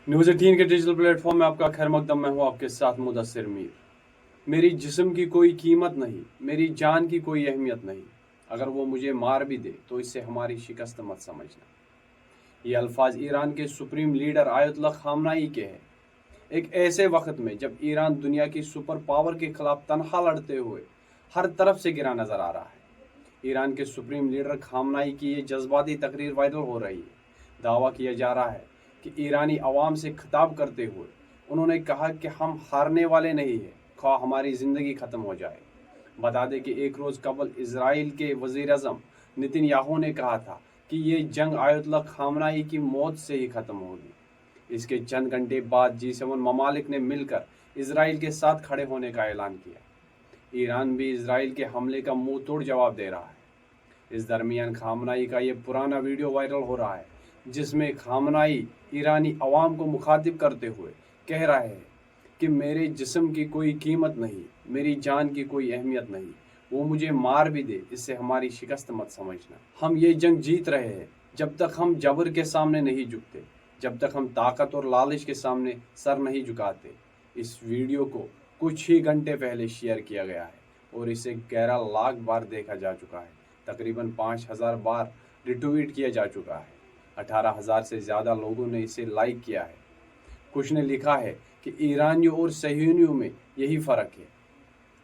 News 18 के digital platform में आपका खैर मकदम। मैं हूँ आपके साथ मुदस्सिर मीर। मेरी जिस्म की कोई कीमत नहीं, मेरी जान की कोई अहमियत नहीं। अगर वो मुझे मार भी दे तो इससे हमारी शिकस्त मत समझना। ये अल्फाज ईरान के सुप्रीम लीडर आयतुल्लाह खामनाई के हैं, एक ऐसे वक्त में जब ईरान दुनिया की सुपर पावर के खिलाफ तनहा लड़ते हुए हर तरफ से गिरा नजर आ रहा है। ईरान के सुप्रीम लीडर खामनाई की ये जज्बाती तकरीर वायरल हो रही है। दावा किया जा रहा है कि ईरानी अवाम से खिताब करते हुए उन्होंने कहा कि हम हारने वाले नहीं हैं, ख्वाह हमारी ज़िंदगी ख़त्म हो जाए। बता दें कि एक रोज़ कबल इजराइल के वज़ीर-ए-आज़म नेतन्याहू ने कहा था कि ये जंग आयतुल्लाह खामनाई की मौत से ही ख़त्म होगी। इसके चंद घंटे बाद G7 ममालिक ने मिलकर इजराइल के साथ खड़े होने का ऐलान किया। ईरान भी इजराइल के हमले का मुंह तोड़ जवाब दे रहा है। इस दरमियान खामनाई का ये पुराना वीडियो वायरल हो रहा है, जिसमें खामनाई ईरानी अवाम को मुखातिब करते हुए कह रहे हैं कि मेरे जिस्म की कोई कीमत नहीं, मेरी जान की कोई अहमियत नहीं। वो मुझे मार भी दे, इससे हमारी शिकस्त मत समझना। हम ये जंग जीत रहे हैं जब तक हम जबर के सामने नहीं झुकते, जब तक हम ताकत और लालच के सामने सर नहीं झुकाते। इस वीडियो को कुछ ही घंटे पहले शेयर किया गया है और इसे 11 लाख बार देखा जा चुका है। तकरीबन 5000 बार रिट्वीट किया जा चुका है। 18,000 से ज़्यादा लोगों ने इसे लाइक किया है। कुछ ने लिखा है कि ईरानियों और सहयूनियों में यही फ़र्क है।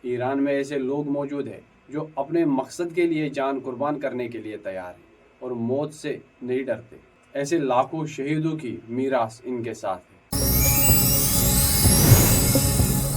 ईरान में ऐसे लोग मौजूद हैं जो अपने मकसद के लिए जान कुर्बान करने के लिए तैयार हैं और मौत से नहीं डरते। ऐसे लाखों शहीदों की मीरास इनके साथ है।